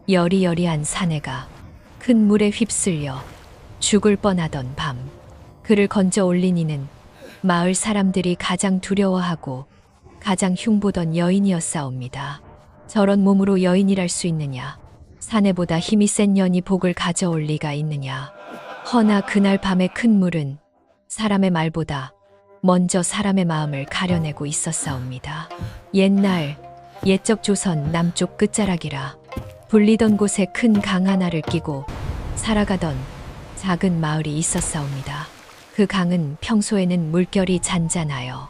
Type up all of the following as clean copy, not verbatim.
여리여리한 사내가 큰 물에 휩쓸려 죽을 뻔하던 밤, 그를 건져 올린 이는 마을 사람들이 가장 두려워하고 가장 흉보던 여인이었사옵니다. 저런 몸으로 여인이랄 수 있느냐? 사내보다 힘이 센 년이 복을 가져올 리가 있느냐? 허나 그날 밤의 큰 물은 사람의 말보다 먼저 사람의 마음을 가려내고 있었사옵니다. 옛날 옛적 조선 남쪽 끝자락이라 불리던 곳에 큰 강 하나를 끼고 살아가던 작은 마을이 있었사옵니다. 그 강은 평소에는 물결이 잔잔하여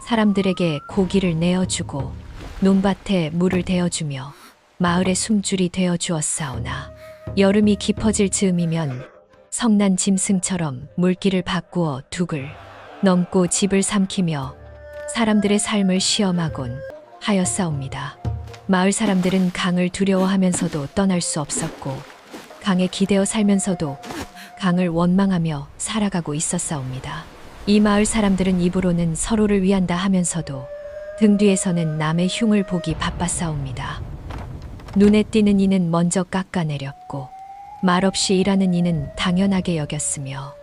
사람들에게 고기를 내어주고 논밭에 물을 대어주며 마을의 숨줄이 되어 주었사오나 여름이 깊어질 즈음이면 성난 짐승처럼 물길을 바꾸어 둑을 넘고 집을 삼키며 사람들의 삶을 시험하곤 하였사옵니다. 마을 사람들은 강을 두려워하면서도 떠날 수 없었고 강에 기대어 살면서도 강을 원망하며 살아가고 있었사옵니다. 이 마을 사람들은 입으로는 서로를 위한다 하면서도 등 뒤에서는 남의 흉을 보기 바빴사옵니다. 눈에 띄는 이는 먼저 깎아내렸고 말없이 일하는 이는 당연하게 여겼으며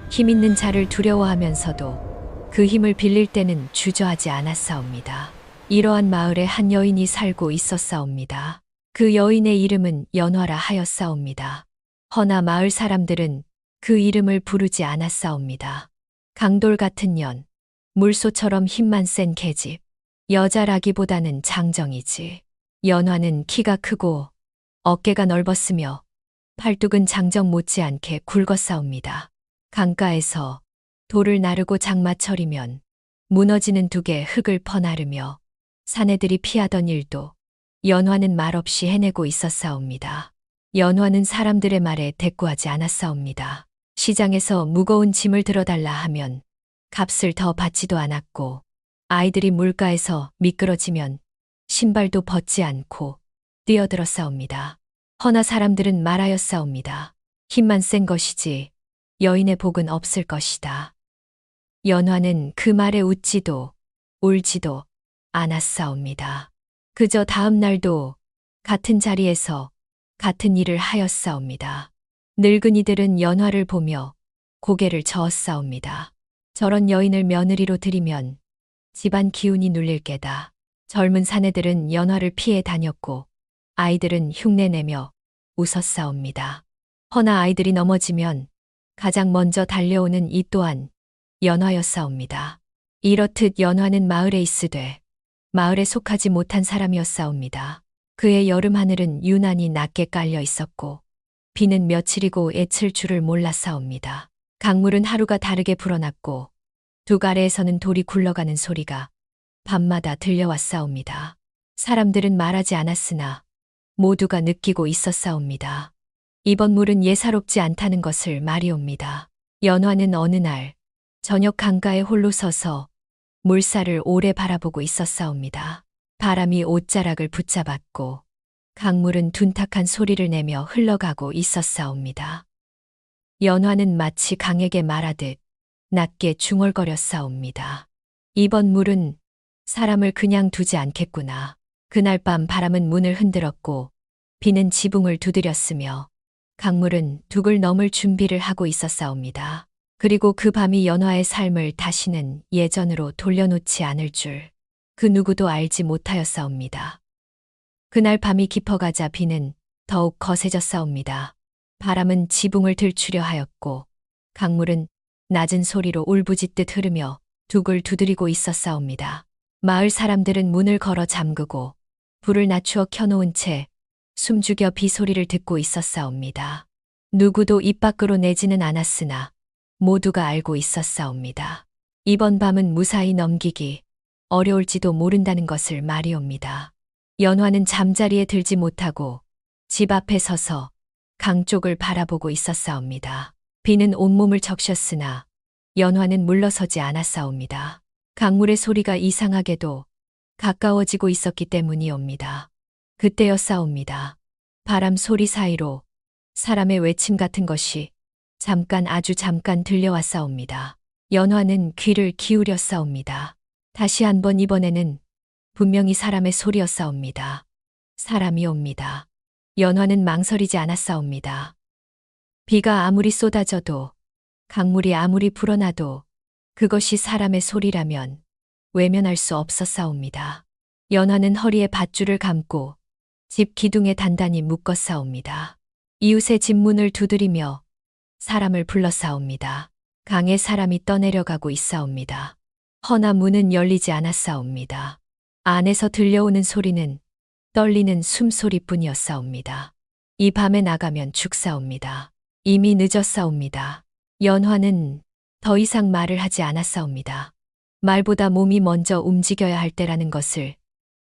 힘 있는 자를 두려워하면서도 그 힘을 빌릴 때는 주저하지 않았사옵니다. 이러한 마을에 한 여인이 살고 있었사옵니다. 그 여인의 이름은 연화라 하였사옵니다. 허나 마을 사람들은 그 이름을 부르지 않았사옵니다. 강돌 같은 년, 물소처럼 힘만 센 계집, 여자라기보다는 장정이지. 연화는 키가 크고 어깨가 넓었으며 팔뚝은 장정 못지않게 굵었사옵니다. 강가에서 돌을 나르고 장마철이면 무너지는 둑에 흙을 퍼나르며 사내들이 피하던 일도 연화는 말없이 해내고 있었사옵니다. 연화는 사람들의 말에 대꾸하지 않았사옵니다. 시장에서 무거운 짐을 들어달라 하면 값을 더 받지도 않았고 아이들이 물가에서 미끄러지면 신발도 벗지 않고 뛰어들었사옵니다. 허나 사람들은 말하였사옵니다. 힘만 센 것이지 여인의 복은 없을 것이다. 연화는 그 말에 웃지도 울지도 않았사옵니다. 그저 다음 날도 같은 자리에서 같은 일을 하였사옵니다. 늙은이들은 연화를 보며 고개를 저었사옵니다. 저런 여인을 며느리로 들이면 집안 기운이 눌릴 게다. 젊은 사내들은 연화를 피해 다녔고 아이들은 흉내내며 웃었사옵니다. 허나 아이들이 넘어지면 가장 먼저 달려오는 이 또한 연화였사옵니다. 이렇듯 연화는 마을에 있으되 마을에 속하지 못한 사람이었사옵니다. 그의 여름 하늘은 유난히 낮게 깔려 있었고 비는 며칠이고 애칠 줄을 몰랐사옵니다. 강물은 하루가 다르게 불어났고 둑 아래에서는 돌이 굴러가는 소리가 밤마다 들려왔사옵니다. 사람들은 말하지 않았으나 모두가 느끼고 있었사옵니다. 이번 물은 예사롭지 않다는 것을 말이옵니다. 연화는 어느 날 저녁 강가에 홀로 서서 물살을 오래 바라보고 있었사옵니다. 바람이 옷자락을 붙잡았고 강물은 둔탁한 소리를 내며 흘러가고 있었사옵니다. 연화는 마치 강에게 말하듯 낮게 중얼거렸사옵니다. 이번 물은 사람을 그냥 두지 않겠구나. 그날 밤 바람은 문을 흔들었고 비는 지붕을 두드렸으며 강물은 둑을 넘을 준비를 하고 있었사옵니다. 그리고 그 밤이 연화의 삶을 다시는 예전으로 돌려놓지 않을 줄 그 누구도 알지 못하였사옵니다. 그날 밤이 깊어가자 비는 더욱 거세졌사옵니다. 바람은 지붕을 들추려 하였고 강물은 낮은 소리로 울부짖듯 흐르며 둑을 두드리고 있었사옵니다. 마을 사람들은 문을 걸어 잠그고 불을 낮추어 켜놓은 채 숨죽여 비 소리를 듣고 있었사옵니다. 누구도 입 밖으로 내지는 않았으나 모두가 알고 있었사옵니다. 이번 밤은 무사히 넘기기 어려울지도 모른다는 것을 말이옵니다. 연화는 잠자리에 들지 못하고 집 앞에 서서 강 쪽을 바라보고 있었사옵니다. 비는 온몸을 적셨으나 연화는 물러서지 않았사옵니다. 강물의 소리가 이상하게도 가까워지고 있었기 때문이옵니다. 그때였사옵니다. 바람 소리 사이로 사람의 외침 같은 것이 잠깐 아주 잠깐 들려왔사옵니다. 연화는 귀를 기울였사옵니다. 다시 한번 이번에는 분명히 사람의 소리였사옵니다. 사람이 옵니다. 연화는 망설이지 않았사옵니다. 비가 아무리 쏟아져도 강물이 아무리 불어나도 그것이 사람의 소리라면 외면할 수 없었사옵니다. 연화는 허리에 밧줄을 감고 집 기둥에 단단히 묶었사옵니다. 이웃의 집 문을 두드리며 사람을 불렀사옵니다. 강에 사람이 떠내려가고 있사옵니다. 허나 문은 열리지 않았사옵니다. 안에서 들려오는 소리는 떨리는 숨소리뿐이었사옵니다. 이 밤에 나가면 죽사옵니다. 이미 늦었사옵니다. 연화는 더 이상 말을 하지 않았사옵니다. 말보다 몸이 먼저 움직여야 할 때라는 것을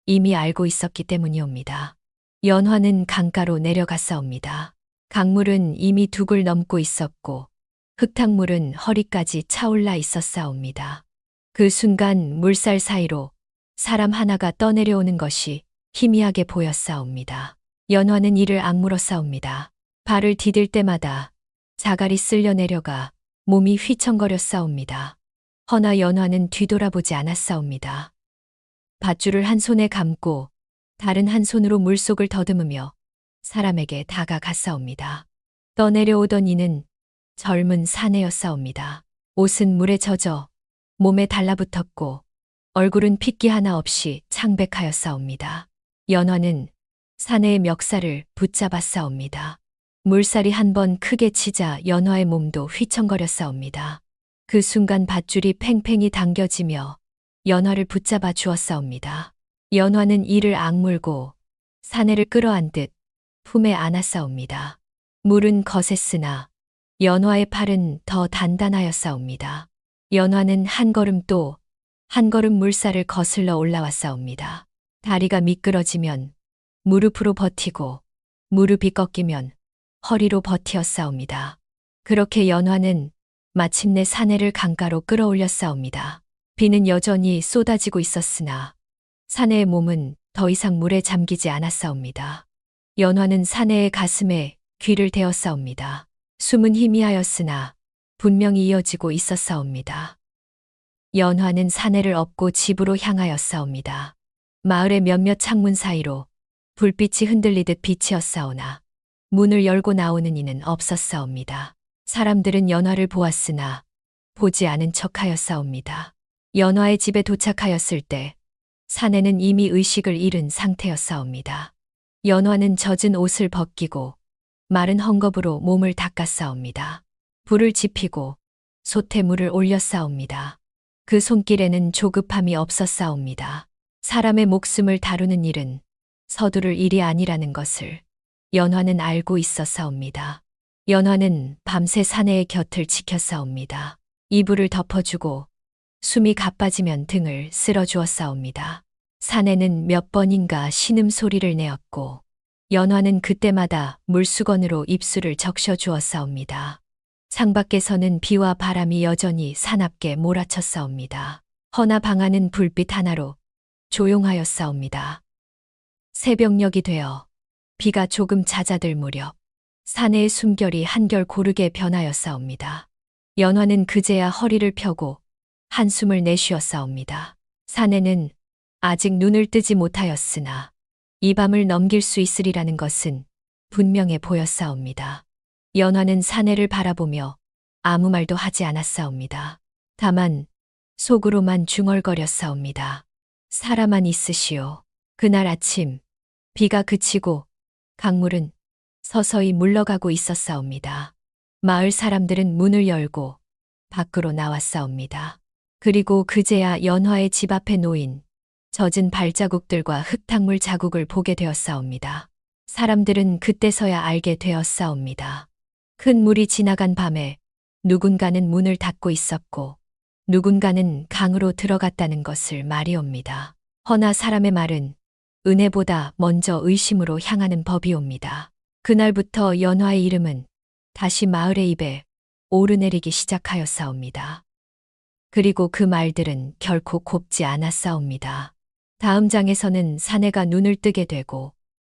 이미 알고 있었기 때문이옵니다. 연화는 강가로 내려갔사옵니다. 강물은 이미 둑을 넘고 있었고 흙탕물은 허리까지 차올라 있었사옵니다. 그 순간 물살 사이로 사람 하나가 떠내려오는 것이 희미하게 보였사옵니다. 연화는 이를 악물었사옵니다. 발을 디딜 때마다 자갈이 쓸려 내려가 몸이 휘청거렸사옵니다. 허나 연화는 뒤돌아보지 않았사옵니다. 밧줄을 한 손에 감고 다른 한 손으로 물속을 더듬으며 사람에게 다가갔사옵니다. 떠내려오던 이는 젊은 사내였사옵니다. 옷은 물에 젖어 몸에 달라붙었고 얼굴은 핏기 하나 없이 창백하였사옵니다. 연화는 사내의 멱살을 붙잡았사옵니다. 물살이 한 번 크게 치자 연화의 몸도 휘청거렸사옵니다. 그 순간 밧줄이 팽팽히 당겨지며 연화를 붙잡아 주었사옵니다. 연화는 이를 악물고 사내를 끌어안듯 품에 안았사옵니다. 물은 거셌으나 연화의 팔은 더 단단하였사옵니다. 연화는 한 걸음 또 한 걸음 물살을 거슬러 올라왔사옵니다. 다리가 미끄러지면 무릎으로 버티고 무릎이 꺾이면 허리로 버티었사옵니다. 그렇게 연화는 마침내 사내를 강가로 끌어올렸사옵니다. 비는 여전히 쏟아지고 있었으나 사내의 몸은 더 이상 물에 잠기지 않았사옵니다. 연화는 사내의 가슴에 귀를 대었사옵니다. 숨은 희미하였으나 분명히 이어지고 있었사옵니다. 연화는 사내를 업고 집으로 향하였사옵니다. 마을의 몇몇 창문 사이로 불빛이 흔들리듯 비치었사오나 문을 열고 나오는 이는 없었사옵니다. 사람들은 연화를 보았으나 보지 않은 척하였사옵니다. 연화의 집에 도착하였을 때 사내는 이미 의식을 잃은 상태였사옵니다. 연화는 젖은 옷을 벗기고 마른 헝겊으로 몸을 닦았사옵니다. 불을 지피고 솥에 물을 올렸사옵니다. 그 손길에는 조급함이 없었사옵니다. 사람의 목숨을 다루는 일은 서두를 일이 아니라는 것을 연화는 알고 있었사옵니다. 연화는 밤새 사내의 곁을 지켰사옵니다. 이불을 덮어주고 숨이 가빠지면 등을 쓸어주었사옵니다. 사내는 몇 번인가 신음소리를 내었고 연화는 그때마다 물수건으로 입술을 적셔주었사옵니다. 창밖에서는 비와 바람이 여전히 사납게 몰아쳤사옵니다. 허나 방 안은 불빛 하나로 조용하였사옵니다. 새벽녘이 되어 비가 조금 잦아들 무렵 사내의 숨결이 한결 고르게 변하였사옵니다. 연화는 그제야 허리를 펴고 한숨을 내쉬었사옵니다. 사내는 아직 눈을 뜨지 못하였으나 이 밤을 넘길 수 있으리라는 것은 분명해 보였사옵니다. 연화는 사내를 바라보며 아무 말도 하지 않았사옵니다. 다만 속으로만 중얼거렸사옵니다. 살아만 있으시오. 그날 아침 비가 그치고 강물은 서서히 물러가고 있었사옵니다. 마을 사람들은 문을 열고 밖으로 나왔사옵니다. 그리고 그제야 연화의 집 앞에 놓인 젖은 발자국들과 흙탕물 자국을 보게 되었사옵니다. 사람들은 그때서야 알게 되었사옵니다. 큰 물이 지나간 밤에 누군가는 문을 닫고 있었고 누군가는 강으로 들어갔다는 것을 말이옵니다. 허나 사람의 말은 은혜보다 먼저 의심으로 향하는 법이옵니다. 그날부터 연화의 이름은 다시 마을의 입에 오르내리기 시작하였사옵니다. 그리고 그 말들은 결코 곱지 않았사옵니다. 다음 장에서는 사내가 눈을 뜨게 되고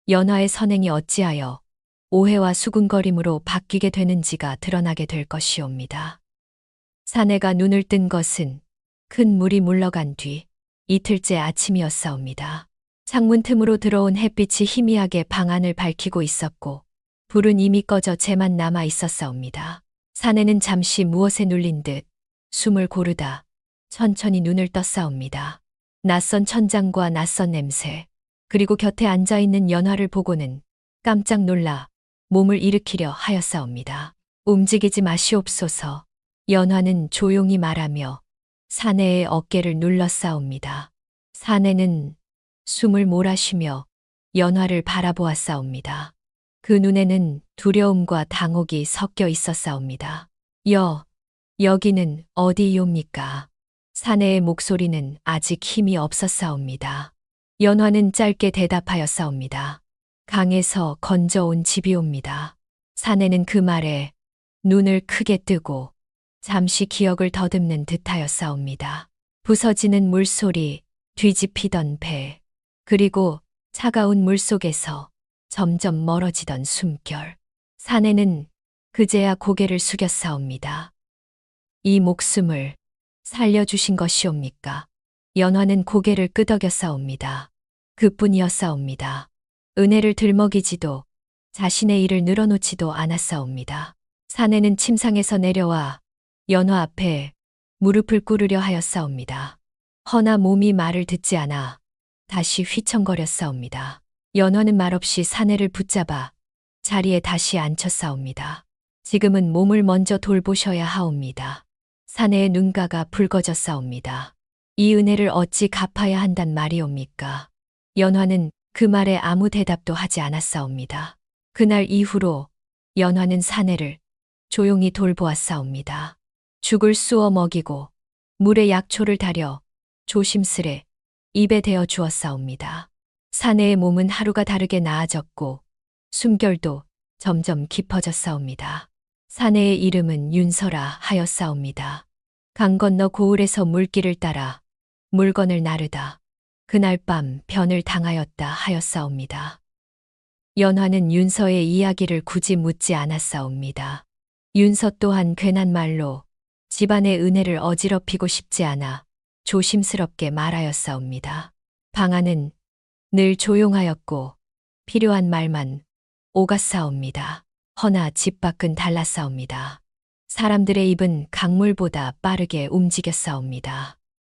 연화의 선행이 어찌하여 오해와 수군거림으로 바뀌게 되는지가 드러나게 될 것이옵니다. 사내가 눈을 뜬 것은 큰 물이 물러간 뒤 이틀째 아침이었사옵니다. 창문 틈으로 들어온 햇빛이 희미하게 방 안을 밝히고 있었고 불은 이미 꺼져 재만 남아 있었사옵니다. 사내는 잠시 무엇에 눌린 듯 숨을 고르다 천천히 눈을 떴사옵니다. 낯선 천장과 낯선 냄새, 그리고 곁에 앉아있는 연화를 보고는 깜짝 놀라 몸을 일으키려 하였사옵니다. 움직이지 마시옵소서. 연화는 조용히 말하며 사내의 어깨를 눌렀사옵니다. 사내는 숨을 몰아쉬며 연화를 바라보았사옵니다. 그 눈에는 두려움과 당혹이 섞여 있었사옵니다. 여기는 어디이옵니까? 사내의 목소리는 아직 힘이 없었사옵니다. 연화는 짧게 대답하였사옵니다. 강에서 건져온 집이옵니다. 사내는 그 말에 눈을 크게 뜨고 잠시 기억을 더듬는 듯하였사옵니다. 부서지는 물소리, 뒤집히던 배, 그리고 차가운 물속에서 점점 멀어지던 숨결. 사내는 그제야 고개를 숙였사옵니다. 이 목숨을 살려주신 것이옵니까? 연화는 고개를 끄덕였사옵니다. 그뿐이었사옵니다. 은혜를 들먹이지도 자신의 일을 늘어놓지도 않았사옵니다. 사내는 침상에서 내려와 연화 앞에 무릎을 꿇으려 하였사옵니다. 허나 몸이 말을 듣지 않아 다시 휘청거렸사옵니다. 연화는 말없이 사내를 붙잡아 자리에 다시 앉혔사옵니다. 지금은 몸을 먼저 돌보셔야 하옵니다. 사내의 눈가가 붉어졌사옵니다. 이 은혜를 어찌 갚아야 한단 말이옵니까? 연화는 그 말에 아무 대답도 하지 않았사옵니다. 그날 이후로 연화는 사내를 조용히 돌보았사옵니다. 죽을 쑤어 먹이고 물에 약초를 달여 조심스레 입에 대어 주었사옵니다. 사내의 몸은 하루가 다르게 나아졌고 숨결도 점점 깊어졌사옵니다. 사내의 이름은 윤서라 하였사옵니다. 강 건너 고을에서 물길을 따라 물건을 나르다 그날 밤 변을 당하였다 하였사옵니다. 연화는 윤서의 이야기를 굳이 묻지 않았사옵니다. 윤서 또한 괜한 말로 집안의 은혜를 어지럽히고 싶지 않아 조심스럽게 말하였사옵니다. 방 안은 늘 조용하였고 필요한 말만 오갔사옵니다. 허나 집 밖은 달랐사옵니다. 사람들의 입은 강물보다 빠르게 움직였사옵니다.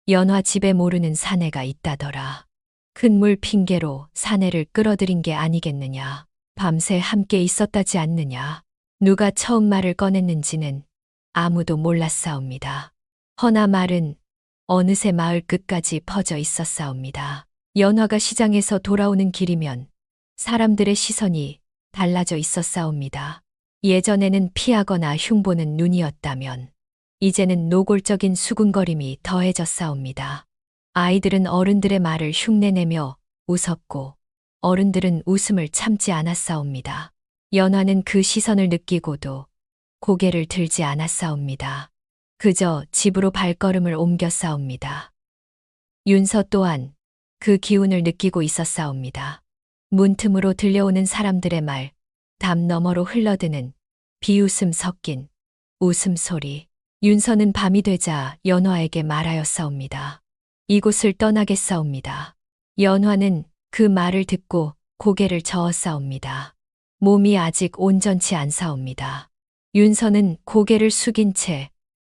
연화 집에 모르는 사내가 있다더라. 큰 물 핑계로 사내를 끌어들인 게 아니겠느냐. 밤새 함께 있었다지 않느냐. 누가 처음 말을 꺼냈는지는 아무도 몰랐사옵니다. 허나 말은 어느새 마을 끝까지 퍼져 있었사옵니다. 연화가 시장에서 돌아오는 길이면 사람들의 시선이 달라져 있었사옵니다. 예전에는 피하거나 흉보는 눈이었다면 이제는 노골적인 수군거림이 더해졌사옵니다. 아이들은 어른들의 말을 흉내내며 웃었고 어른들은 웃음을 참지 않았사옵니다. 연화는 그 시선을 느끼고도 고개를 들지 않았사옵니다. 그저 집으로 발걸음을 옮겼사옵니다. 윤서 또한 그 기운을 느끼고 있었사옵니다. 문틈으로 들려오는 사람들의 말, 담 너머로 흘러드는 비웃음 섞인 웃음소리. 윤서는 밤이 되자 연화에게 말하였사옵니다. 이곳을 떠나겠사옵니다. 연화는 그 말을 듣고 고개를 저었사옵니다. 몸이 아직 온전치 않사옵니다. 윤서는 고개를 숙인 채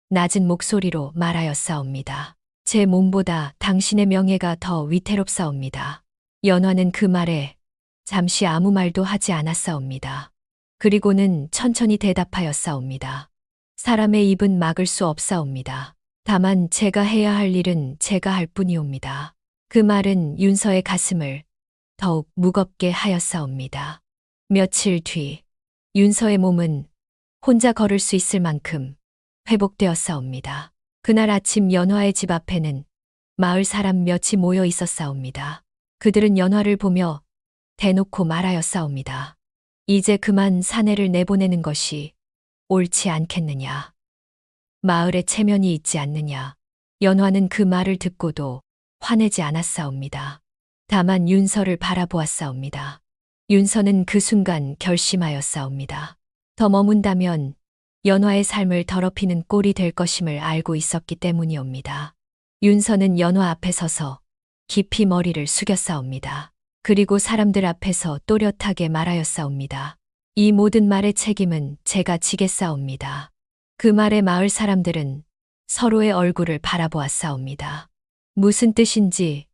낮은 목소리로 말하였사옵니다. 제 몸보다 당신의 명예가 더 위태롭사옵니다. 연화는 그 말에 잠시 아무 말도 하지 않았사옵니다. 그리고는 천천히 대답하였사옵니다. 사람의 입은 막을 수 없사옵니다. 다만 제가 해야 할 일은 제가 할 뿐이옵니다. 그 말은 윤서의 가슴을 더욱 무겁게 하였사옵니다. 며칠 뒤 윤서의 몸은 혼자 걸을 수 있을 만큼 회복되었사옵니다. 그날 아침 연화의 집 앞에는 마을 사람 몇이 모여 있었사옵니다. 그들은 연화를 보며 대놓고 말하였사옵니다. 이제 그만 사내를 내보내는 것이 옳지 않겠느냐. 마을에 체면이 있지 않느냐. 연화는 그 말을 듣고도 화내지 않았사옵니다. 다만 윤서를 바라보았사옵니다. 윤서는 그 순간 결심하였사옵니다. 더 머문다면 연화의 삶을 더럽히는 꼴이 될 것임을 알고 있었기 때문이옵니다. 윤서는 연화 앞에 서서 깊이 머리를 숙였사옵니다. 그리고 사람들 앞에서 또렷하게 말하였사옵니다. 이 모든 말의 책임은 제가 지겠사옵니다. 그 말에 마을 사람들은 서로의 얼굴을 바라보았사옵니다. 무슨 뜻인지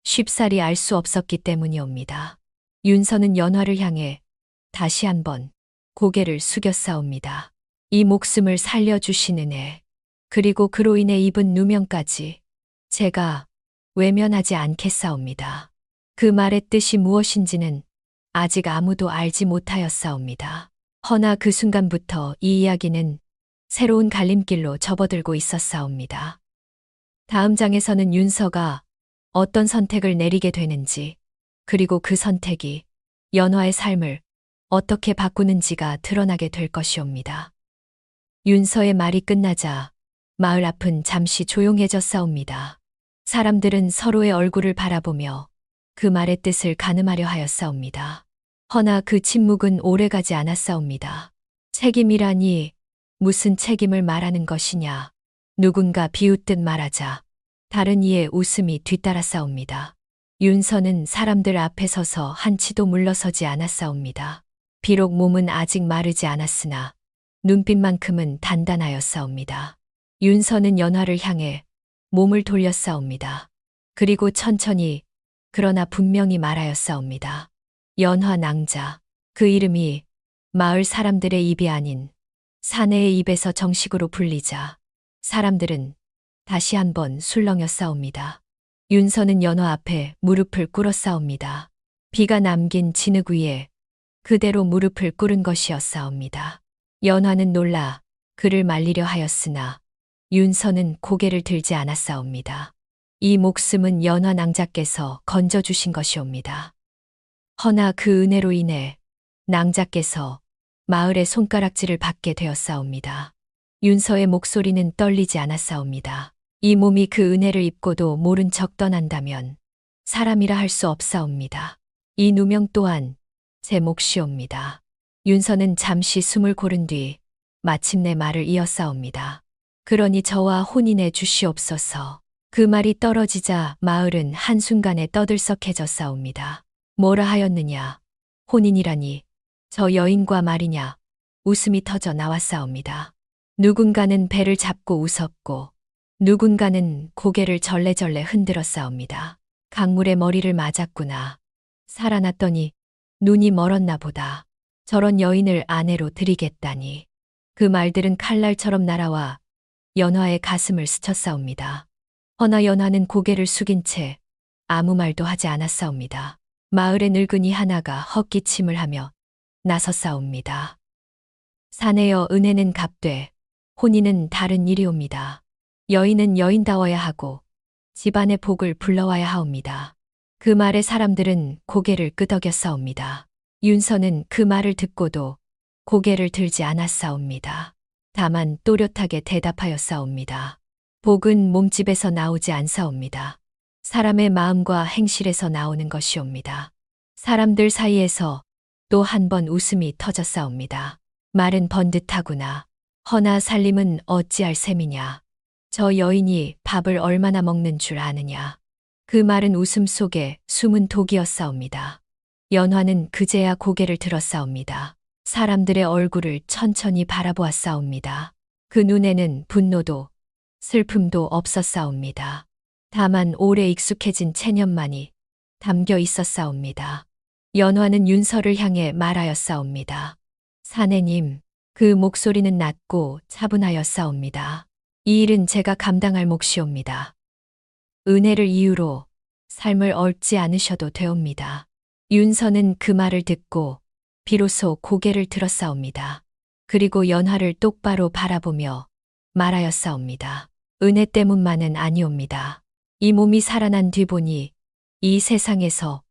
쉽사리 알 수 없었기 때문이옵니다. 윤서는 연화를 향해 다시 한번 고개를 숙였사옵니다. 이 목숨을 살려주시는 애, 그리고 그로 인해 입은 누명까지 제가 외면하지 않겠사옵니다. 그 말의 뜻이 무엇인지는 아직 아무도 알지 못하였사옵니다. 허나 그 순간부터 이 이야기는 새로운 갈림길로 접어들고 있었사옵니다. 다음 장에서는 윤서가 어떤 선택을 내리게 되는지, 그리고 그 선택이 연화의 삶을 어떻게 바꾸는지가 드러나게 될 것이옵니다. 윤서의 말이 끝나자 마을 앞은 잠시 조용해졌사옵니다. 사람들은 서로의 얼굴을 바라보며 그 말의 뜻을 가늠하려 하였사옵니다. 허나 그 침묵은 오래가지 않았사옵니다. 책임이라니 무슨 책임을 말하는 것이냐. 누군가 비웃듯 말하자 다른 이의 웃음이 뒤따랐사옵니다. 윤서는 사람들 앞에 서서 한치도 물러서지 않았사옵니다. 비록 몸은 아직 마르지 않았으나 눈빛만큼은 단단하였사옵니다. 윤서는 연화를 향해 몸을 돌렸사옵니다. 그리고 천천히 그러나 분명히 말하였사옵니다. 연화 낭자, 그 이름이 마을 사람들의 입이 아닌 사내의 입에서 정식으로 불리자 사람들은 다시 한번 술렁였사옵니다. 윤서는 연화 앞에 무릎을 꿇었사옵니다. 비가 남긴 진흙 위에 그대로 무릎을 꿇은 것이었사옵니다. 연화는 놀라 그를 말리려 하였으나 윤서는 고개를 들지 않았사옵니다. 이 목숨은 연화 낭자께서 건져주신 것이옵니다. 허나 그 은혜로 인해 낭자께서 마을의 손가락질을 받게 되었사옵니다. 윤서의 목소리는 떨리지 않았사옵니다. 이 몸이 그 은혜를 입고도 모른 척 떠난다면 사람이라 할 수 없사옵니다. 이 누명 또한 제 몫이옵니다. 윤서는 잠시 숨을 고른 뒤 마침내 말을 이었사옵니다. 그러니 저와 혼인해 주시옵소서. 그 말이 떨어지자 마을은 한순간에 떠들썩해졌사옵니다. 뭐라 하였느냐. 혼인이라니 저 여인과 말이냐. 웃음이 터져 나왔사옵니다. 누군가는 배를 잡고 웃었고 누군가는 고개를 절레절레 흔들었사옵니다. 강물에 머리를 맞았구나. 살아났더니 눈이 멀었나 보다. 저런 여인을 아내로 드리겠다니. 그 말들은 칼날처럼 날아와 연화의 가슴을 스쳤사옵니다. 허나 연화는 고개를 숙인 채 아무 말도 하지 않았사옵니다. 마을의 늙은이 하나가 헛기침을 하며 나섰사옵니다. 사내여 은혜는 값되 혼인은 다른 일이옵니다. 여인은 여인다워야 하고 집안의 복을 불러와야 하옵니다. 그 말에 사람들은 고개를 끄덕였사옵니다. 윤서는 그 말을 듣고도 고개를 들지 않았사옵니다. 다만 또렷하게 대답하였사옵니다. 복은 몸집에서 나오지 않사옵니다. 사람의 마음과 행실에서 나오는 것이옵니다. 사람들 사이에서 또 한 번 웃음이 터졌사옵니다. 말은 번듯하구나. 허나 살림은 어찌할 셈이냐. 저 여인이 밥을 얼마나 먹는 줄 아느냐. 그 말은 웃음 속에 숨은 독이었사옵니다. 연화는 그제야 고개를 들었사옵니다. 사람들의 얼굴을 천천히 바라보았사옵니다. 그 눈에는 분노도 슬픔도 없었사옵니다. 다만 오래 익숙해진 체념만이 담겨 있었사옵니다. 연화는 윤서를 향해 말하였사옵니다. 사내님, 그 목소리는 낮고 차분하였사옵니다. 이 일은 제가 감당할 몫이옵니다. 은혜를 이유로 삶을 얽지 않으셔도 되옵니다. 윤서는 그 말을 듣고 비로소 고개를 들었사옵니다. 그리고 연화를 똑바로 바라보며 말하였사옵니다. 은혜 때문만은 아니옵니다. 이 몸이 살아난 뒤 보니 이 세상에서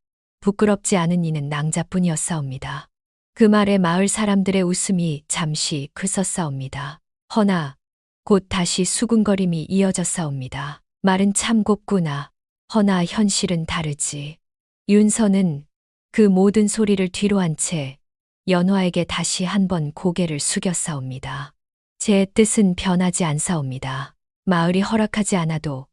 부끄럽지 않은 이는 낭자뿐이었사옵니다. 그 말에 마을 사람들의 웃음이 잠시 그쳤사옵니다. 허나 곧 다시 수군거림이 이어졌사옵니다. 말은 참 곱구나. 허나 현실은 다르지. 윤서는 그 모든 소리를 뒤로 한 채 연화에게 다시 한번 고개를 숙였사옵니다. 제 뜻은 변하지 않사옵니다. 마을이 허락하지 않아도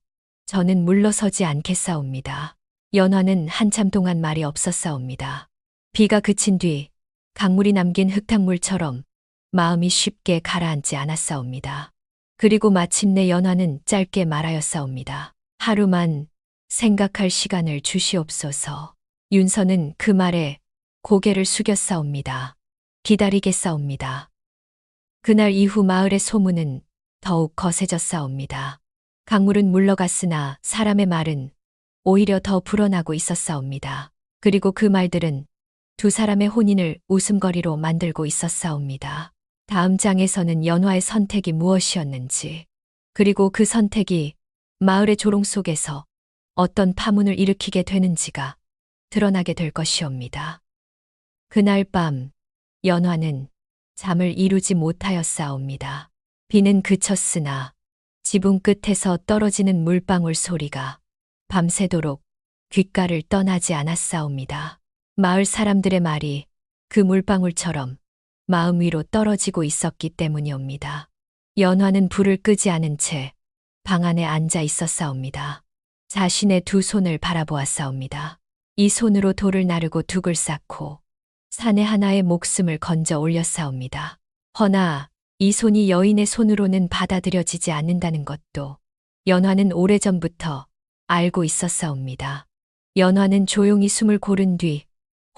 저는 물러서지 않겠사옵니다. 연화는 한참 동안 말이 없었사옵니다. 비가 그친 뒤 강물이 남긴 흙탕물처럼 마음이 쉽게 가라앉지 않았사옵니다. 그리고 마침내 연화는 짧게 말하였사옵니다. 하루만 생각할 시간을 주시옵소서. 윤서는 그 말에 고개를 숙였사옵니다. 기다리겠사옵니다. 그날 이후 마을의 소문은 더욱 거세졌사옵니다. 강물은 물러갔으나 사람의 말은 오히려 더 불어나고 있었사옵니다. 그리고 그 말들은 두 사람의 혼인을 웃음거리로 만들고 있었사옵니다. 다음 장에서는 연화의 선택이 무엇이었는지, 그리고 그 선택이 마을의 조롱 속에서 어떤 파문을 일으키게 되는지가 드러나게 될 것이옵니다. 그날 밤 연화는 잠을 이루지 못하였사옵니다. 비는 그쳤으나 지붕 끝에서 떨어지는 물방울 소리가 밤새도록 귓가를 떠나지 않았사옵니다. 마을 사람들의 말이 그 물방울처럼 마음 위로 떨어지고 있었기 때문이옵니다. 연화는 불을 끄지 않은 채 방 안에 앉아 있었사옵니다. 자신의 두 손을 바라보았사옵니다. 이 손으로 돌을 나르고 둑을 쌓고 사내 하나의 목숨을 건져 올렸사옵니다. 허나 이 손이 여인의 손으로는 받아들여지지 않는다는 것도 연화는 오래전부터 알고 있었사옵니다. 연화는 조용히 숨을 고른 뒤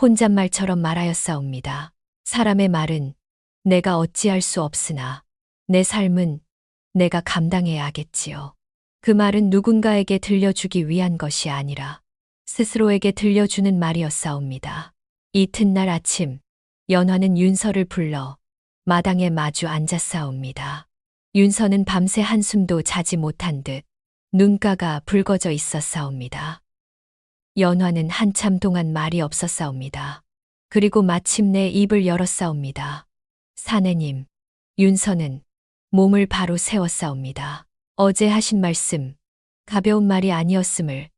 혼잣말처럼 말하였사옵니다. 사람의 말은 내가 어찌할 수 없으나 내 삶은 내가 감당해야 하겠지요. 그 말은 누군가에게 들려주기 위한 것이 아니라 스스로에게 들려주는 말이었사옵니다. 이튿날 아침 연화는 윤서를 불러 마당에 마주 앉았사옵니다. 윤서는 밤새 한숨도 자지 못한 듯 눈가가 붉어져 있었사옵니다. 연화는 한참 동안 말이 없었사옵니다. 그리고 마침내 입을 열었사옵니다. 사내님, 윤서는 몸을 바로 세웠사옵니다. 어제 하신 말씀, 가벼운 말이 아니었음을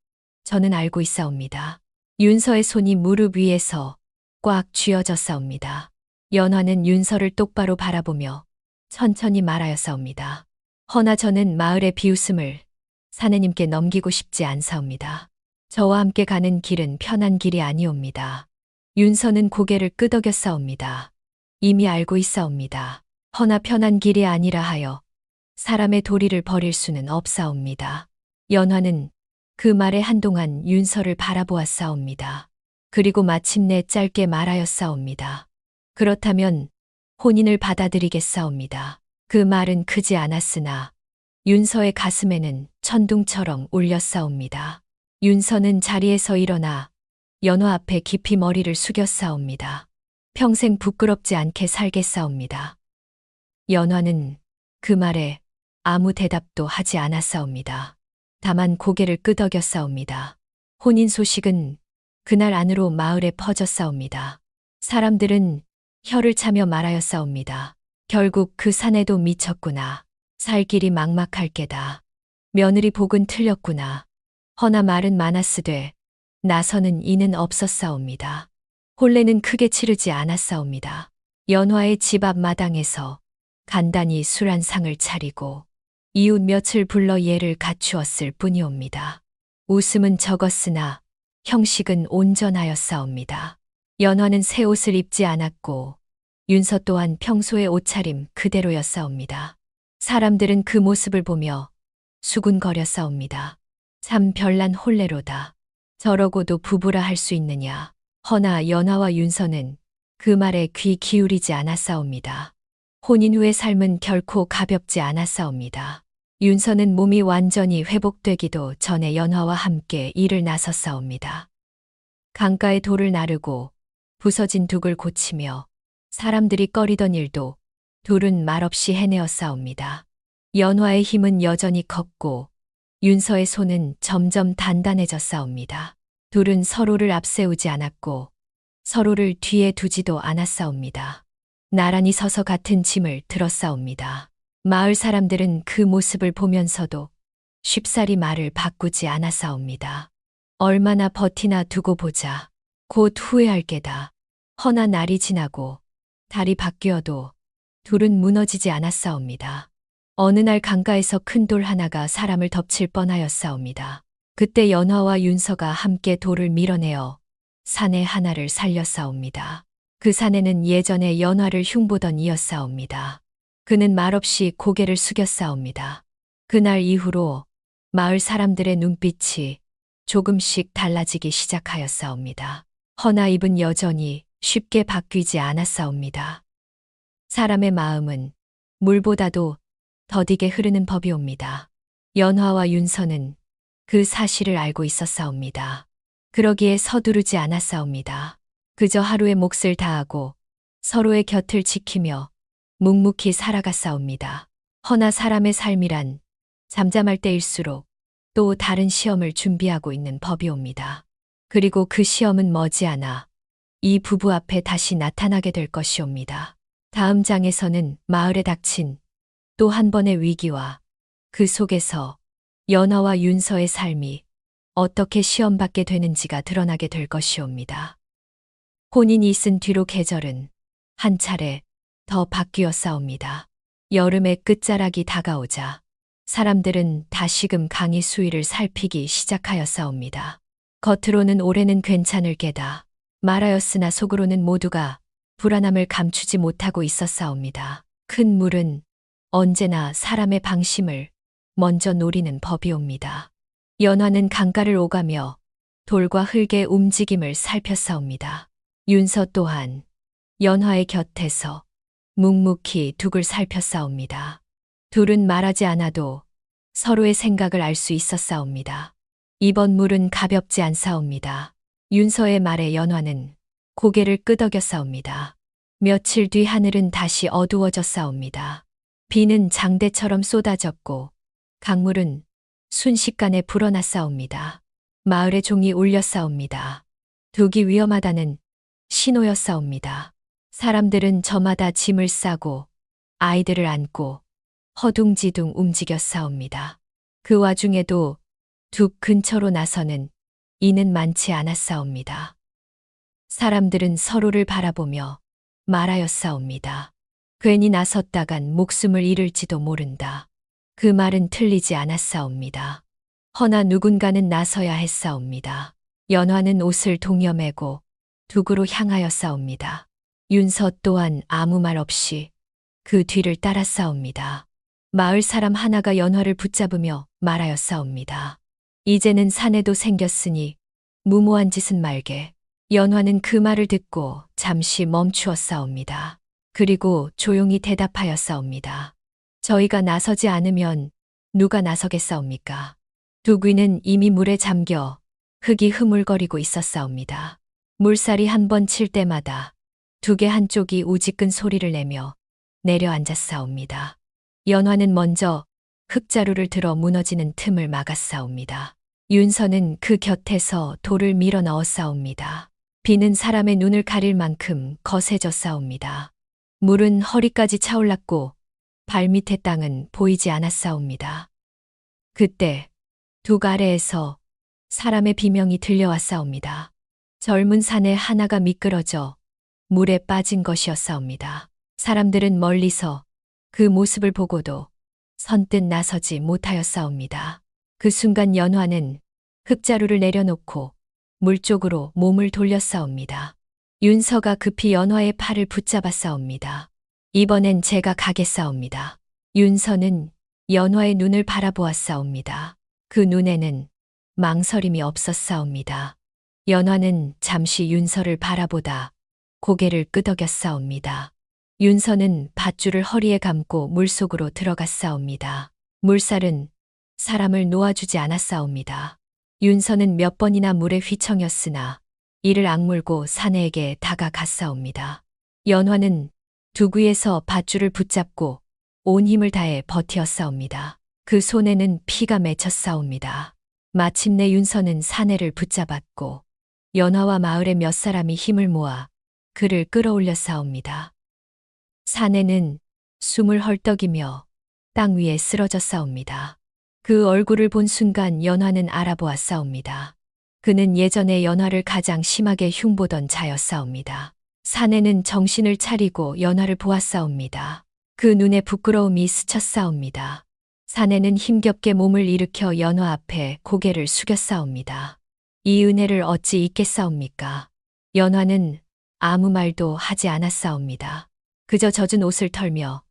저는 알고 있사옵니다. 윤서의 손이 무릎 위에서 꽉 쥐어졌사옵니다. 연화는 윤서를 똑바로 바라보며 천천히 말하였사옵니다. 허나 저는 마을의 비웃음을 사내님께 넘기고 싶지 않사옵니다. 저와 함께 가는 길은 편한 길이 아니옵니다. 윤서는 고개를 끄덕였사옵니다. 이미 알고 있사옵니다. 허나 편한 길이 아니라 하여 사람의 도리를 버릴 수는 없사옵니다. 연화는 그 말에 한동안 윤서를 바라보았사옵니다. 그리고 마침내 짧게 말하였사옵니다. 그렇다면 혼인을 받아들이겠사옵니다. 그 말은 크지 않았으나 윤서의 가슴에는 천둥처럼 울렸사옵니다. 윤서는 자리에서 일어나 연화 앞에 깊이 머리를 숙였사옵니다. 평생 부끄럽지 않게 살겠사옵니다. 연화는 그 말에 아무 대답도 하지 않았사옵니다. 다만 고개를 끄덕였사옵니다. 혼인 소식은 그날 안으로 마을에 퍼졌사옵니다. 사람들은 혀를 차며 말하였사옵니다. 결국 그 사내도 미쳤구나. 살 길이 막막할 게다. 며느리 복은 틀렸구나. 허나 말은 많았으되 나서는 이는 없었사옵니다. 혼례는 크게 치르지 않았사옵니다. 연화의 집 앞 마당에서 간단히 술 한 상을 차리고 이웃 몇을 불러 예를 갖추었을 뿐이옵니다. 웃음은 적었으나 형식은 온전하였사옵니다. 연화는 새 옷을 입지 않았고 윤서 또한 평소의 옷차림 그대로였사옵니다. 사람들은 그 모습을 보며 수군거렸사옵니다. 참 별난 혼례로다. 저러고도 부부라 할 수 있느냐. 허나 연화와 윤서는 그 말에 귀 기울이지 않았사옵니다. 혼인 후의 삶은 결코 가볍지 않았사옵니다. 윤서는 몸이 완전히 회복되기도 전에 연화와 함께 일을 나섰사옵니다. 강가에 돌을 나르고 부서진 둑을 고치며 사람들이 꺼리던 일도 둘은 말없이 해내었사옵니다. 연화의 힘은 여전히 컸고 윤서의 손은 점점 단단해졌사옵니다. 둘은 서로를 앞세우지 않았고 서로를 뒤에 두지도 않았사옵니다. 나란히 서서 같은 짐을 들었사옵니다. 마을 사람들은 그 모습을 보면서도 쉽사리 말을 바꾸지 않았사옵니다. 얼마나 버티나 두고 보자. 곧 후회할 게다. 허나 날이 지나고 달이 바뀌어도 둘은 무너지지 않았사옵니다. 어느 날 강가에서 큰 돌 하나가 사람을 덮칠 뻔하였사옵니다. 그때 연화와 윤서가 함께 돌을 밀어내어 산의 하나를 살렸사옵니다. 그 산에는 예전에 연화를 흉보던 이였사옵니다. 그는 말없이 고개를 숙였사옵니다. 그날 이후로 마을 사람들의 눈빛이 조금씩 달라지기 시작하였사옵니다. 허나 입은 여전히 쉽게 바뀌지 않았사옵니다. 사람의 마음은 물보다도 더디게 흐르는 법이옵니다. 연화와 윤서는 그 사실을 알고 있었사옵니다. 그러기에 서두르지 않았사옵니다. 그저 하루의 몫을 다하고 서로의 곁을 지키며 묵묵히 살아갔사옵니다. 허나 사람의 삶이란 잠잠할 때일수록 또 다른 시험을 준비하고 있는 법이옵니다. 그리고 그 시험은 머지않아 이 부부 앞에 다시 나타나게 될 것이옵니다. 다음 장에서는 마을에 닥친 또 한 번의 위기와 그 속에서 연화와 윤서의 삶이 어떻게 시험받게 되는지가 드러나게 될 것이옵니다. 혼인이 있은 뒤로 계절은 한 차례 더 바뀌었사옵니다. 여름의 끝자락이 다가오자 사람들은 다시금 강의 수위를 살피기 시작하였사옵니다. 겉으로는 올해는 괜찮을 게다 말하였으나 속으로는 모두가 불안함을 감추지 못하고 있었사옵니다. 큰 물은 언제나 사람의 방심을 먼저 노리는 법이옵니다. 연화는 강가를 오가며 돌과 흙의 움직임을 살폈사옵니다. 윤서 또한 연화의 곁에서 묵묵히 둑을 살폈사옵니다. 둘은 말하지 않아도 서로의 생각을 알 수 있었사옵니다. 이번 물은 가볍지 않사옵니다. 윤서의 말에 연화는 고개를 끄덕였사옵니다. 며칠 뒤 하늘은 다시 어두워졌사옵니다. 비는 장대처럼 쏟아졌고 강물은 순식간에 불어났사옵니다. 마을의 종이 울렸사옵니다. 둑이 위험하다는 신호였사옵니다. 사람들은 저마다 짐을 싸고 아이들을 안고 허둥지둥 움직였사옵니다. 그 와중에도 둑 근처로 나서는 이는 많지 않았사옵니다. 사람들은 서로를 바라보며 말하였사옵니다. 괜히 나섰다간 목숨을 잃을지도 모른다. 그 말은 틀리지 않았사옵니다. 허나 누군가는 나서야 했사옵니다. 연화는 옷을 동여매고 둑으로 향하였사옵니다. 윤서 또한 아무 말 없이 그 뒤를 따랐사옵니다. 마을 사람 하나가 연화를 붙잡으며 말하였사옵니다. 이제는 사내도 생겼으니 무모한 짓은 말게. 연화는 그 말을 듣고 잠시 멈추었사옵니다. 그리고 조용히 대답하였사옵니다. 저희가 나서지 않으면 누가 나서겠사옵니까? 둑위는 이미 물에 잠겨 흙이 흐물거리고 있었사옵니다. 물살이 한 번 칠 때마다 둑의 한쪽이 우지끈 소리를 내며 내려앉았사옵니다. 연화는 먼저 흙자루를 들어 무너지는 틈을 막았사옵니다. 윤서는 그 곁에서 돌을 밀어 넣었사옵니다. 비는 사람의 눈을 가릴 만큼 거세졌사옵니다. 물은 허리까지 차올랐고 발밑의 땅은 보이지 않았사옵니다. 그때 둑 아래에서 사람의 비명이 들려왔사옵니다. 젊은 사내 하나가 미끄러져 물에 빠진 것이었사옵니다. 사람들은 멀리서 그 모습을 보고도 선뜻 나서지 못하였사옵니다. 그 순간 연화는 흙자루를 내려놓고 물 쪽으로 몸을 돌렸사옵니다. 윤서가 급히 연화의 팔을 붙잡았사옵니다. 이번엔 제가 가겠사옵니다. 윤서는 연화의 눈을 바라보았사옵니다. 그 눈에는 망설임이 없었사옵니다. 연화는 잠시 윤서를 바라보다 고개를 끄덕였사옵니다. 윤서는 밧줄을 허리에 감고 물속으로 들어갔사옵니다. 물살은 사람을 놓아주지 않았사옵니다. 윤서는 몇 번이나 물에 휘청였으나 이를 악물고 사내에게 다가갔사옵니다. 연화는 둑 위에서 밧줄을 붙잡고 온 힘을 다해 버티었사옵니다. 그 손에는 피가 맺혔사옵니다. 마침내 윤서는 사내를 붙잡았고 연화와 마을의 몇 사람이 힘을 모아 그를 끌어올렸사옵니다. 사내는 숨을 헐떡이며 땅 위에 쓰러졌사옵니다. 그 얼굴을 본 순간 연화는 알아보았사옵니다. 그는 예전에 연화를 가장 심하게 흉보던 자였사옵니다. 사내는 정신을 차리고 연화를 보았사옵니다. 그 눈에 부끄러움이 스쳤사옵니다. 사내는 힘겹게 몸을 일으켜 연화 앞에 고개를 숙였사옵니다. 이 은혜를 어찌 잊겠사옵니까? 연화는 아무 말도 하지 않았사옵니다. 그저 젖은 옷을 털며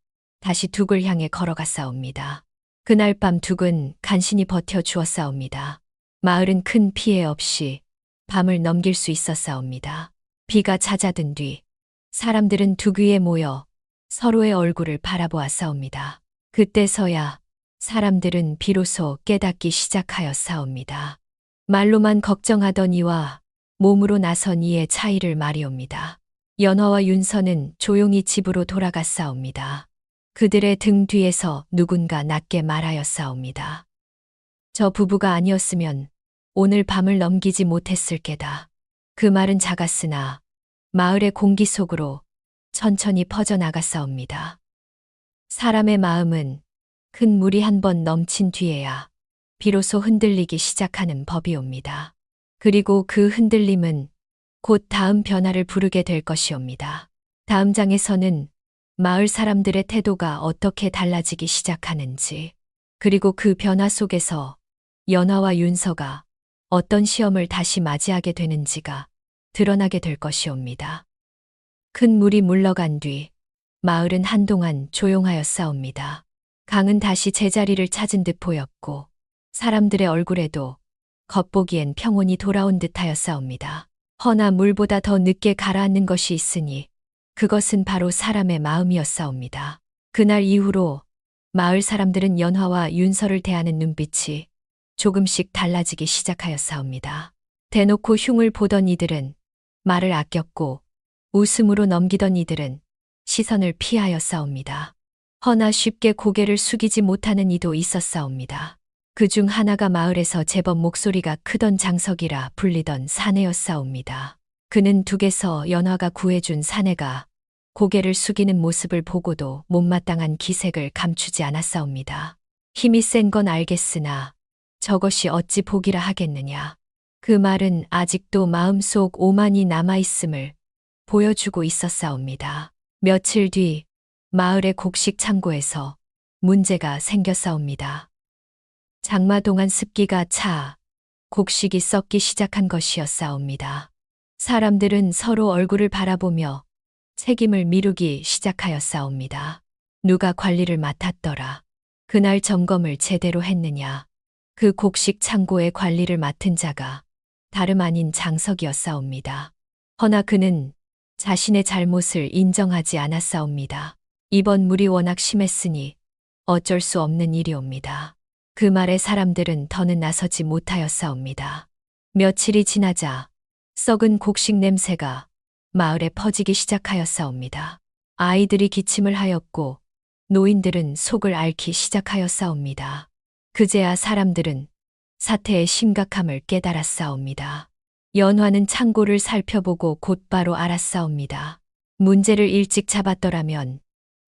다시 둑을 향해 걸어갔사옵니다. 그날 밤 둑은 간신히 버텨 주었사옵니다. 마을은 큰 피해 없이 밤을 넘길 수 있었사옵니다. 비가 잦아든 뒤 사람들은 둑 위에 모여 서로의 얼굴을 바라보았사옵니다. 그때서야 사람들은 비로소 깨닫기 시작하였사옵니다. 말로만 걱정하던 이와 몸으로 나선 이의 차이를 말이옵니다. 연화와 윤서는 조용히 집으로 돌아갔사옵니다. 그들의 등 뒤에서 누군가 낮게 말하였사옵니다. 저 부부가 아니었으면 오늘 밤을 넘기지 못했을 게다. 그 말은 작았으나 마을의 공기 속으로 천천히 퍼져나갔사옵니다. 사람의 마음은 큰 물이 한 번 넘친 뒤에야 비로소 흔들리기 시작하는 법이옵니다. 그리고 그 흔들림은 곧 다음 변화를 부르게 될 것이옵니다. 다음 장에서는 마을 사람들의 태도가 어떻게 달라지기 시작하는지, 그리고 그 변화 속에서 연화와 윤서가 어떤 시험을 다시 맞이하게 되는지가 드러나게 될 것이옵니다. 큰 물이 물러간 뒤 마을은 한동안 조용하였사옵니다. 강은 다시 제자리를 찾은 듯 보였고 사람들의 얼굴에도 겉보기엔 평온이 돌아온 듯하였사옵니다. 허나 물보다 더 늦게 가라앉는 것이 있으니 그것은 바로 사람의 마음이었사옵니다. 그날 이후로 마을 사람들은 연화와 윤서를 대하는 눈빛이 조금씩 달라지기 시작하였사옵니다. 대놓고 흉을 보던 이들은 말을 아꼈고 웃음으로 넘기던 이들은 시선을 피하였사옵니다. 허나 쉽게 고개를 숙이지 못하는 이도 있었사옵니다. 그중 하나가 마을에서 제법 목소리가 크던 장석이라 불리던 사내였사옵니다. 그는 둑에서 연화가 구해준 사내가 고개를 숙이는 모습을 보고도 못마땅한 기색을 감추지 않았사옵니다. 힘이 센 건 알겠으나 저것이 어찌 복이라 하겠느냐. 그 말은 아직도 마음속 오만이 남아있음을 보여주고 있었사옵니다. 며칠 뒤 마을의 곡식 창고에서 문제가 생겼사옵니다. 장마 동안 습기가 차 곡식이 썩기 시작한 것이었사옵니다. 사람들은 서로 얼굴을 바라보며 책임을 미루기 시작하였사옵니다. 누가 관리를 맡았더라. 그날 점검을 제대로 했느냐. 그 곡식 창고의 관리를 맡은 자가 다름 아닌 장석이었사옵니다. 허나 그는 자신의 잘못을 인정하지 않았사옵니다. 이번 물이 워낙 심했으니 어쩔 수 없는 일이옵니다. 그 말에 사람들은 더는 나서지 못하였사옵니다. 며칠이 지나자 썩은 곡식 냄새가 마을에 퍼지기 시작하였사옵니다. 아이들이 기침을 하였고 노인들은 속을 앓기 시작하였사옵니다. 그제야 사람들은 사태의 심각함을 깨달았사옵니다. 연화는 창고를 살펴보고 곧바로 알았사옵니다. 문제를 일찍 잡았더라면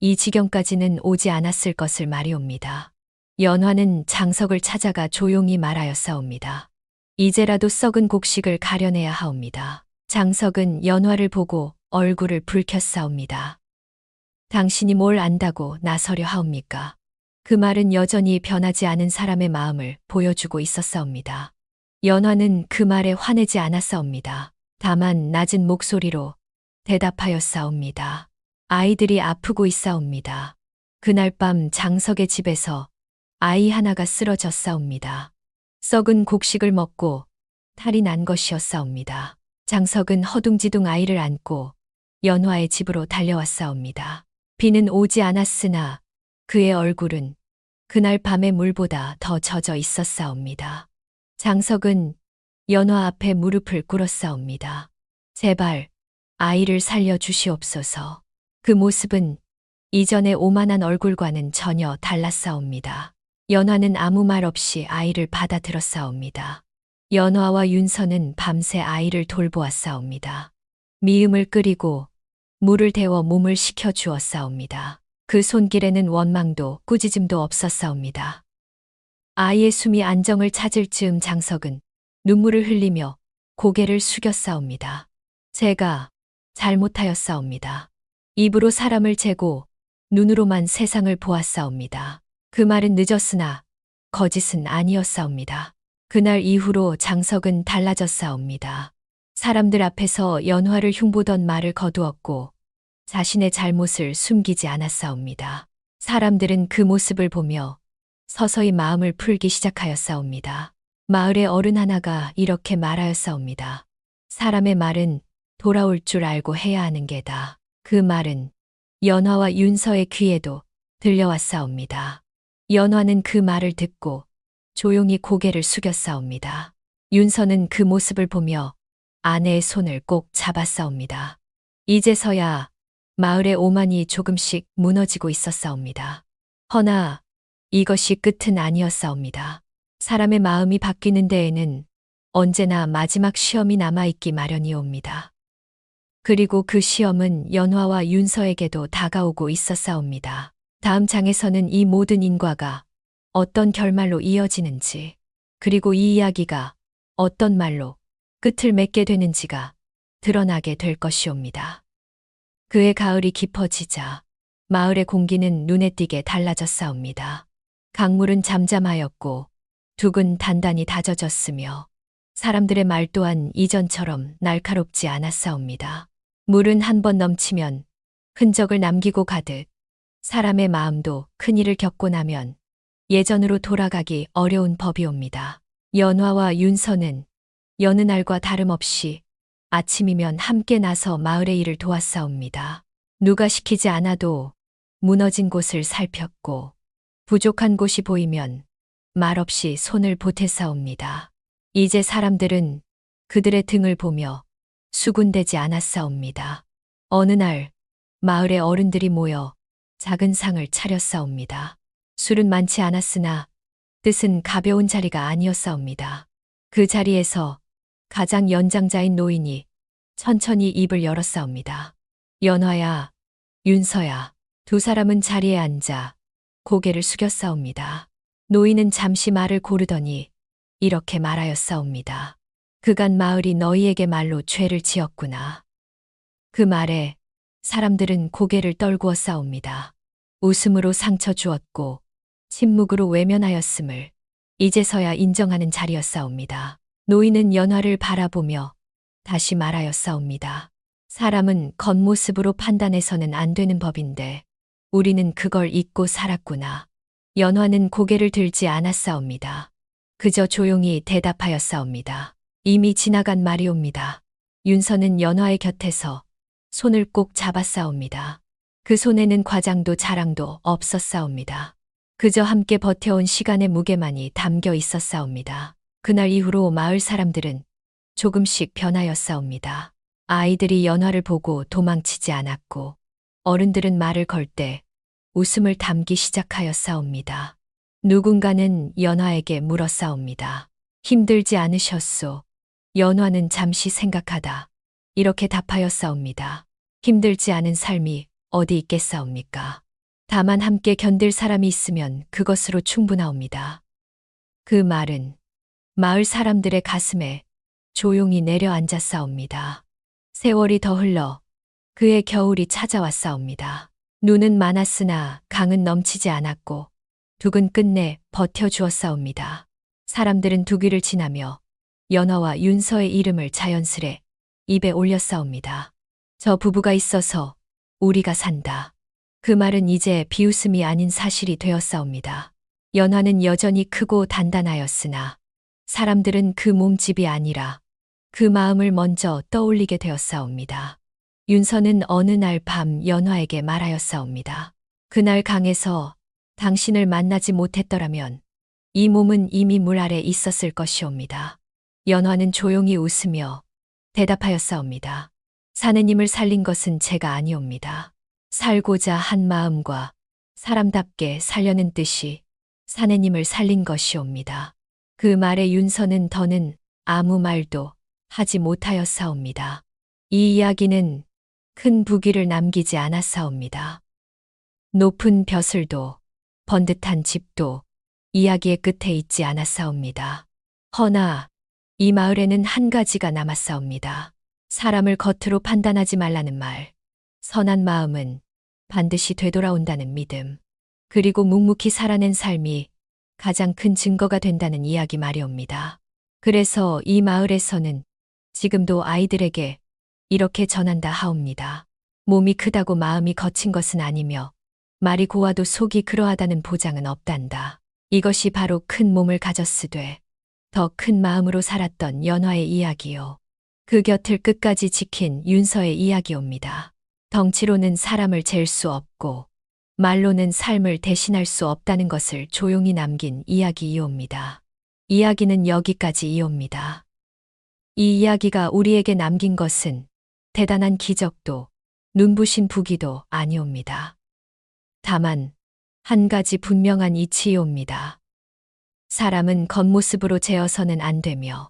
이 지경까지는 오지 않았을 것을 말이옵니다. 연화는 장석을 찾아가 조용히 말하였사옵니다. 이제라도 썩은 곡식을 가려내야 하옵니다. 장석은 연화를 보고 얼굴을 붉혔사옵니다. 당신이 뭘 안다고 나서려 하옵니까? 그 말은 여전히 변하지 않은 사람의 마음을 보여주고 있었사옵니다. 연화는 그 말에 화내지 않았사옵니다. 다만 낮은 목소리로 대답하였사옵니다. 아이들이 아프고 있사옵니다. 그날 밤 장석의 집에서 아이 하나가 쓰러졌사옵니다. 썩은 곡식을 먹고 탈이 난 것이었사옵니다. 장석은 허둥지둥 아이를 안고 연화의 집으로 달려왔사옵니다. 비는 오지 않았으나 그의 얼굴은 그날 밤의 물보다 더 젖어 있었사옵니다. 장석은 연화 앞에 무릎을 꿇었사옵니다. 제발 아이를 살려주시옵소서. 그 모습은 이전의 오만한 얼굴과는 전혀 달랐사옵니다. 연화는 아무 말 없이 아이를 받아들었사옵니다. 연화와 윤서는 밤새 아이를 돌보았사옵니다. 미음을 끓이고 물을 데워 몸을 식혀주었사옵니다. 그 손길에는 원망도 꾸짖음도 없었사옵니다. 아이의 숨이 안정을 찾을 즈음 장석은 눈물을 흘리며 고개를 숙였사옵니다. 제가 잘못하였사옵니다. 입으로 사람을 재고 눈으로만 세상을 보았사옵니다. 그 말은 늦었으나 거짓은 아니었사옵니다. 그날 이후로 장석은 달라졌사옵니다. 사람들 앞에서 연화를 흉보던 말을 거두었고 자신의 잘못을 숨기지 않았사옵니다. 사람들은 그 모습을 보며 서서히 마음을 풀기 시작하였사옵니다. 마을의 어른 하나가 이렇게 말하였사옵니다. 사람의 말은 돌아올 줄 알고 해야 하는 게다. 그 말은 연화와 윤서의 귀에도 들려왔사옵니다. 연화는 그 말을 듣고 조용히 고개를 숙였사옵니다. 윤서는 그 모습을 보며 아내의 손을 꼭 잡았사옵니다. 이제서야 마을의 오만이 조금씩 무너지고 있었사옵니다. 허나 이것이 끝은 아니었사옵니다. 사람의 마음이 바뀌는 데에는 언제나 마지막 시험이 남아있기 마련이옵니다. 그리고 그 시험은 연화와 윤서에게도 다가오고 있었사옵니다. 다음 장에서는 이 모든 인과가 어떤 결말로 이어지는지, 그리고 이 이야기가 어떤 말로 끝을 맺게 되는지가 드러나게 될 것이옵니다. 그의 가을이 깊어지자 마을의 공기는 눈에 띄게 달라졌사옵니다. 강물은 잠잠하였고 둑은 단단히 다져졌으며 사람들의 말 또한 이전처럼 날카롭지 않았사옵니다. 물은 한 번 넘치면 흔적을 남기고 가듯 사람의 마음도 큰일을 겪고 나면 예전으로 돌아가기 어려운 법이옵니다. 연화와 윤서는 여느 날과 다름없이 아침이면 함께 나서 마을의 일을 도왔사옵니다. 누가 시키지 않아도 무너진 곳을 살폈고 부족한 곳이 보이면 말없이 손을 보탰사옵니다. 이제 사람들은 그들의 등을 보며 수군대지 않았사옵니다. 어느 날 마을의 어른들이 모여 작은 상을 차렸사옵니다. 술은 많지 않았으나 뜻은 가벼운 자리가 아니었사옵니다. 그 자리에서 가장 연장자인 노인이 천천히 입을 열었사옵니다. 연화야, 윤서야. 두 사람은 자리에 앉아 고개를 숙였사옵니다. 노인은 잠시 말을 고르더니 이렇게 말하였사옵니다. 그간 마을이 너희에게 말로 죄를 지었구나. 그 말에 사람들은 고개를 떨구었사옵니다. 웃음으로 상처 주었고 침묵으로 외면하였음을 이제서야 인정하는 자리였사옵니다. 노인은 연화를 바라보며 다시 말하였사옵니다. 사람은 겉모습으로 판단해서는 안 되는 법인데 우리는 그걸 잊고 살았구나. 연화는 고개를 들지 않았사옵니다. 그저 조용히 대답하였사옵니다. 이미 지나간 말이옵니다. 윤서는 연화의 곁에서 손을 꼭 잡았사옵니다. 그 손에는 과장도 자랑도 없었사옵니다. 그저 함께 버텨온 시간의 무게만이 담겨 있었사옵니다. 그날 이후로 마을 사람들은 조금씩 변하였사옵니다. 아이들이 연화를 보고 도망치지 않았고 어른들은 말을 걸 때 웃음을 담기 시작하였사옵니다. 누군가는 연화에게 물었사옵니다. 힘들지 않으셨소? 연화는 잠시 생각하다 이렇게 답하였사옵니다. 힘들지 않은 삶이 어디 있겠사옵니까? 다만 함께 견딜 사람이 있으면 그것으로 충분하옵니다. 그 말은 마을 사람들의 가슴에 조용히 내려앉았사옵니다. 세월이 더 흘러 그의 겨울이 찾아왔사옵니다. 눈은 많았으나 강은 넘치지 않았고 둑은 끝내 버텨주었사옵니다. 사람들은 둑위를 지나며 연화와 윤서의 이름을 자연스레 입에 올렸사옵니다. 저 부부가 있어서 우리가 산다. 그 말은 이제 비웃음이 아닌 사실이 되었사옵니다. 연화는 여전히 크고 단단하였으나 사람들은 그 몸집이 아니라 그 마음을 먼저 떠올리게 되었사옵니다. 윤서는 어느 날 밤 연화에게 말하였사옵니다. 그날 강에서 당신을 만나지 못했더라면 이 몸은 이미 물 아래 있었을 것이옵니다. 연화는 조용히 웃으며 대답하였사옵니다. 사내님을 살린 것은 제가 아니옵니다. 살고자 한 마음과 사람답게 살려는 뜻이 사내님을 살린 것이옵니다. 그 말에 윤서는 더는 아무 말도 하지 못하였사옵니다. 이 이야기는 큰 부기를 남기지 않았사옵니다. 높은 벼슬도 번듯한 집도 이야기의 끝에 있지 않았사옵니다. 허나 이 마을에는 한 가지가 남았사옵니다. 사람을 겉으로 판단하지 말라는 말, 선한 마음은 반드시 되돌아온다는 믿음. 그리고 묵묵히 살아낸 삶이 가장 큰 증거가 된다는 이야기 말이옵니다. 그래서 이 마을에서는 지금도 아이들에게 이렇게 전한다 하옵니다. 몸이 크다고 마음이 거친 것은 아니며 말이 고와도 속이 그러하다는 보장은 없단다. 이것이 바로 큰 몸을 가졌으되 더 큰 마음으로 살았던 연화의 이야기요. 그 곁을 끝까지 지킨 윤서의 이야기옵니다. 덩치로는 사람을 잴 수 없고 말로는 삶을 대신할 수 없다는 것을 조용히 남긴 이야기이옵니다. 이야기는 여기까지이옵니다. 이 이야기가 우리에게 남긴 것은 대단한 기적도 눈부신 부귀도 아니옵니다. 다만 한 가지 분명한 이치이옵니다. 사람은 겉모습으로 재어서는 안 되며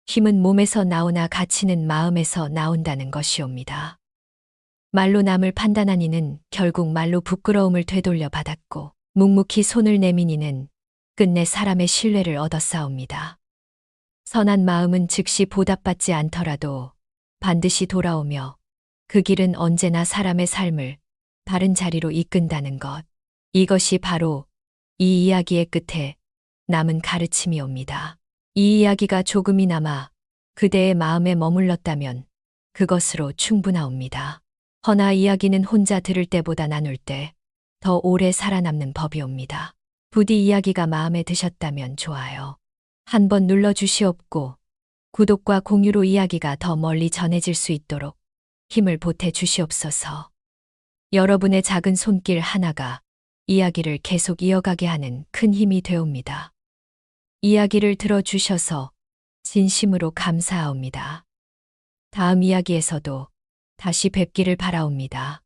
힘은 몸에서 나오나 가치는 마음에서 나온다는 것이옵니다. 말로 남을 판단한 이는 결국 말로 부끄러움을 되돌려 받았고 묵묵히 손을 내민 이는 끝내 사람의 신뢰를 얻었사옵니다. 선한 마음은 즉시 보답받지 않더라도 반드시 돌아오며 그 길은 언제나 사람의 삶을 바른 자리로 이끈다는 것. 이것이 바로 이 이야기의 끝에 남은 가르침이옵니다. 이 이야기가 조금이나마 그대의 마음에 머물렀다면 그것으로 충분하옵니다. 허나 이야기는 혼자 들을 때보다 나눌 때 더 오래 살아남는 법이옵니다. 부디 이야기가 마음에 드셨다면 좋아요 한번 눌러주시옵고 구독과 공유로 이야기가 더 멀리 전해질 수 있도록 힘을 보태 주시옵소서. 여러분의 작은 손길 하나가 이야기를 계속 이어가게 하는 큰 힘이 되옵니다. 이야기를 들어주셔서 진심으로 감사하옵니다. 다음 이야기에서도 다시 뵙기를 바라옵니다.